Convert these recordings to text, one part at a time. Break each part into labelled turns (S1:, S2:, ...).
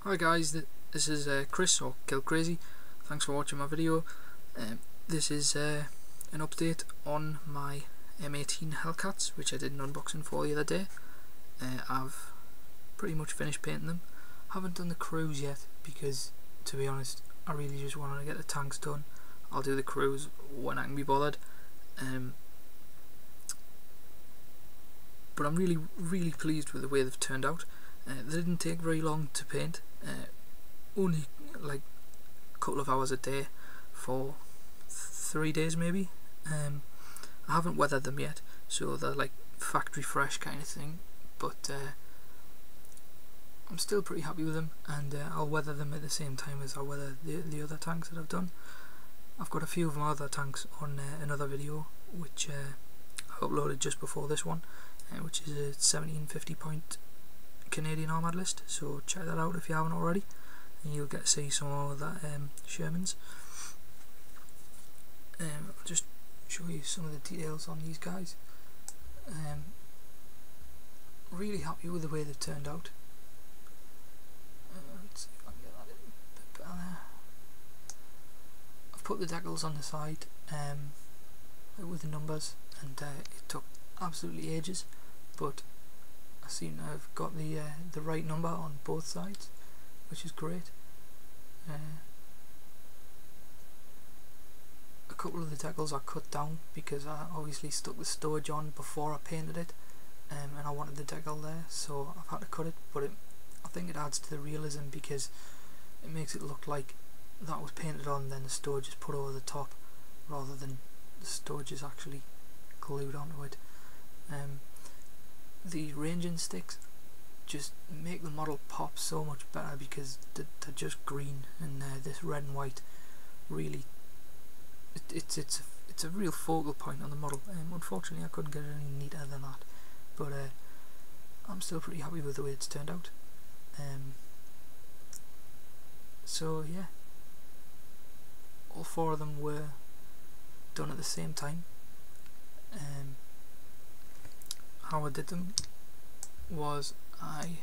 S1: Hi guys, this is Chris or Kill Crazy. Thanks for watching my video. This is an update on my M18 Hellcats, which I did an unboxing for the other day. I've pretty much finished painting them. Haven't done the crews yet because, to be honest, I really just wanted to get the tanks done. I'll do the crews when I can be bothered. But I'm really pleased with the way they've turned out. They didn't take very long to paint, only like a couple of hours a day for 3 days maybe. I haven't weathered them yet, so they're like factory fresh kind of thing, but I'm still pretty happy with them, and I'll weather them at the same time as I weather the other tanks that I've done. I've got a few of my other tanks on another video which I uploaded just before this one, which is a 1750 point Canadian armoured list, so check that out if you haven't already, and you'll get to see some of that Shermans. I'll just show you some of the details on these guys. Really happy with the way they've turned out. Let's see if I can get that in a bit better. I've put the decals on the side with the numbers, and it took absolutely ages, but I seem to have got the right number on both sides, which is great. A couple of the decals are cut down because I obviously stuck the stowage on before I painted it, and I wanted the decal there, so I've had to cut it. But I think it adds to the realism because it makes it look like that was painted on, then the stowage is put over the top, rather than the stowage is actually glued onto it. The ranging sticks just make the model pop so much better because they're just green, and this red and white really it's a real focal point on the model. Unfortunately I couldn't get it any neater than that, but I'm still pretty happy with the way it's turned out. So yeah, all four of them were done at the same time. How I did them was I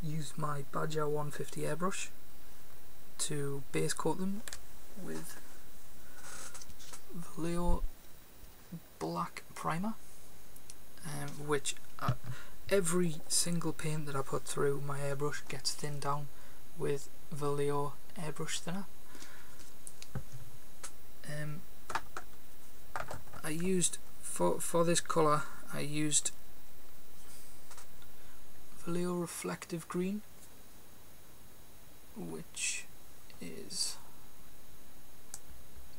S1: used my Badger 150 airbrush to base coat them with Vallejo black primer, which every single paint that I put through my airbrush gets thinned down with Vallejo airbrush thinner. I used for this colour, I used Vallejo reflective green, which is,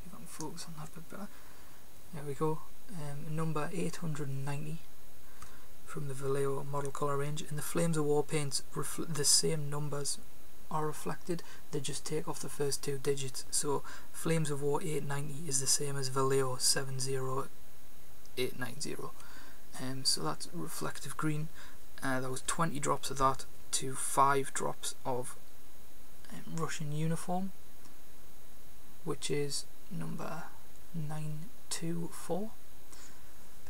S1: if I can focus on that a bit better, there we go, number 890 from the Vallejo model colour range. And the Flames of War paints, the same numbers are reflected, they just take off the first two digits, so Flames of War 890 is the same as Vallejo 70890. So that's reflective green. There was 20 drops of that to 5 drops of Russian uniform, which is number 924,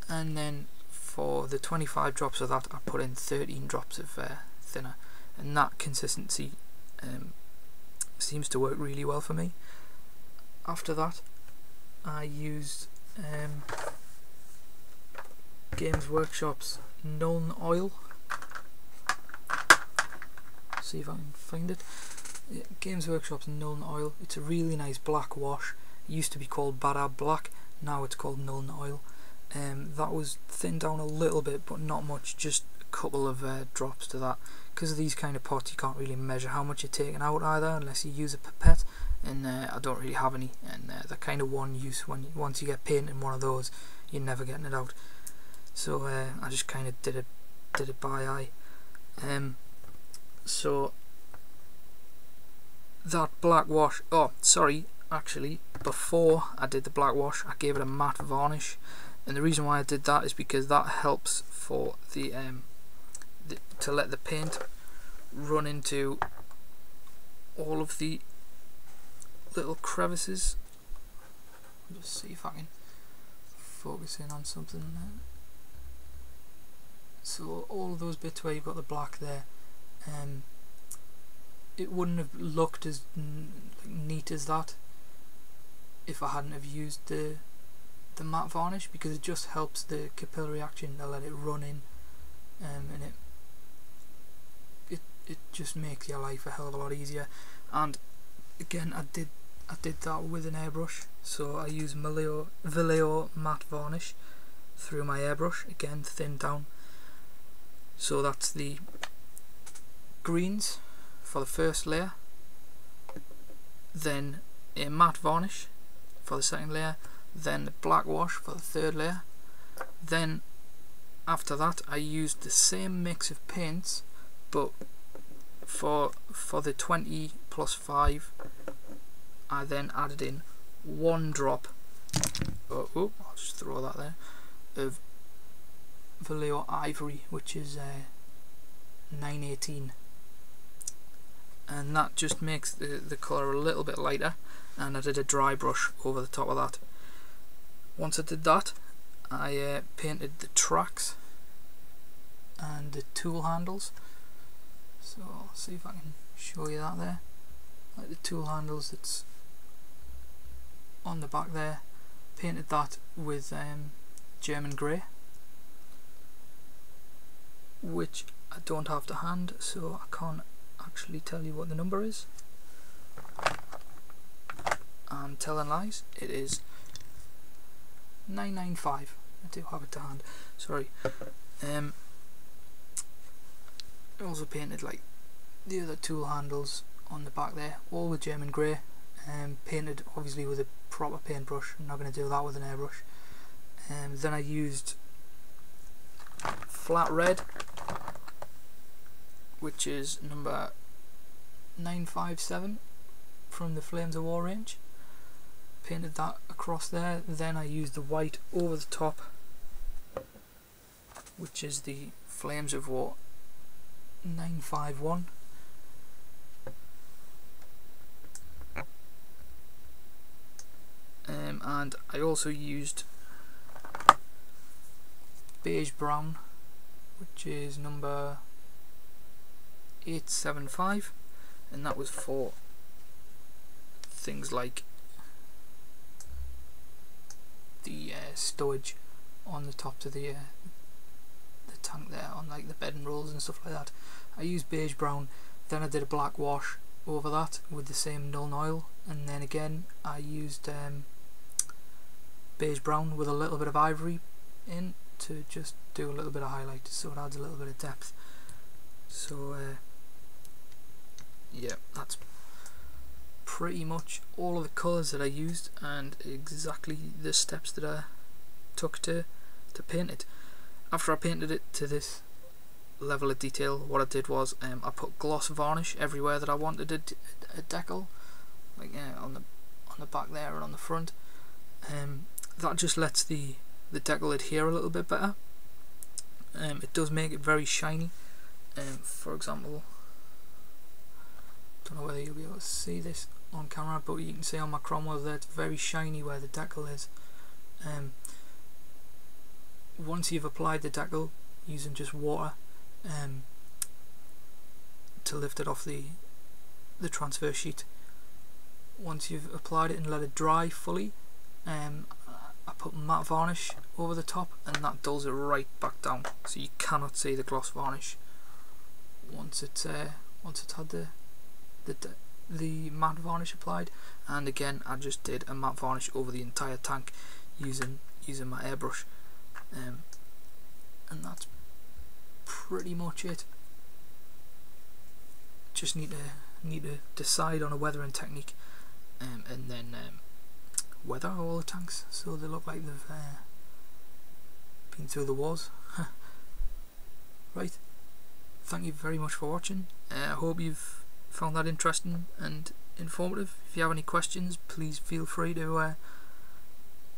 S1: and then for the 25 drops of that I put in 13 drops of thinner, and that consistency seems to work really well for me. After that I used Games Workshop's Nuln Oil. See if I can find it. Yeah, Games Workshop's Nuln Oil. It's a really nice black wash. It used to be called Badab Black, now it's called Nuln Oil. That was thinned down a little bit, but not much, just a couple of drops to that. Because of these kind of pots you can't really measure how much you're taking out either unless you use a pipette, and I don't really have any, and they're kind of one use. Once you get paint in one of those, you're never getting it out. So I just kind of did it by eye. So that black wash, oh sorry, actually before I did the black wash I gave it a matte varnish, and the reason why I did that is because that helps for the to let the paint run into all of the little crevices. Just see if I can focus in on something there. So all of those bits where you've got the black there, it wouldn't have looked as neat as that if I hadn't have used the matte varnish, because it just helps the capillary action to let it run in, and it just makes your life a hell of a lot easier. And again, I did that with an airbrush, so I use Vallejo matte varnish through my airbrush, again thinned down. So that's the greens for the first layer, then a matte varnish for the second layer, then the black wash for the third layer. Then after that I used the same mix of paints, but for the 20 plus 5 I then added in 1 drop, I'll just throw that there, of Vallejo Ivory, which is 918, and that just makes the colour a little bit lighter. And I did a dry brush over the top of that. Once I did that, I painted the tracks and the tool handles. So I'll see if I can show you that there. Like the tool handles that's on the back there, painted that with German grey, which I don't have to hand, so I can't actually tell you what the number is. I'm telling lies, it is 995. I do have it to hand, sorry. I also painted like the other tool handles on the back there, all with German grey, painted obviously with a proper paintbrush. I'm not going to do that with an airbrush. Then I used flat red, which is number 957 from the Flames of War range. Painted that across there. Then I used the white over the top, which is the Flames of War 951. And I also used beige brown, which is number 875, and that was for things like the stowage on the top of the tank there, on like the bedding rolls and stuff like that. I used beige brown, then I did a black wash over that with the same Nuln Oil, and then again I used beige brown with a little bit of ivory in to just do a little bit of highlight, so it adds a little bit of depth. So yeah, that's pretty much all of the colours that I used and exactly the steps that I took to paint it. After I painted it to this level of detail, what I did was I put gloss varnish everywhere that I wanted a decal, like on the back there and on the front. That just lets the decal adhere a little bit better. It does make it very shiny. For example, don't know whether you'll be able to see this on camera, but you can see on my Cromwell there it's very shiny where the decal is. Once you've applied the decal using just water to lift it off the transfer sheet, once you've applied it and let it dry fully, I put matte varnish over the top, and that dulls it right back down, so you cannot see the gloss varnish once it's had the matte varnish applied. And again, I just did a matte varnish over the entire tank using my airbrush, and that's pretty much it. Just need to decide on a weathering technique, and then weather all the tanks so they look like they've been through the wars. Right, thank you very much for watching. I hope you've found that interesting and informative. If you have any questions, please feel free to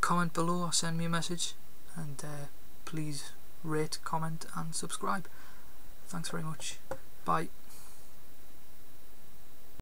S1: comment below or send me a message, and please rate, comment and subscribe. Thanks very much. Bye.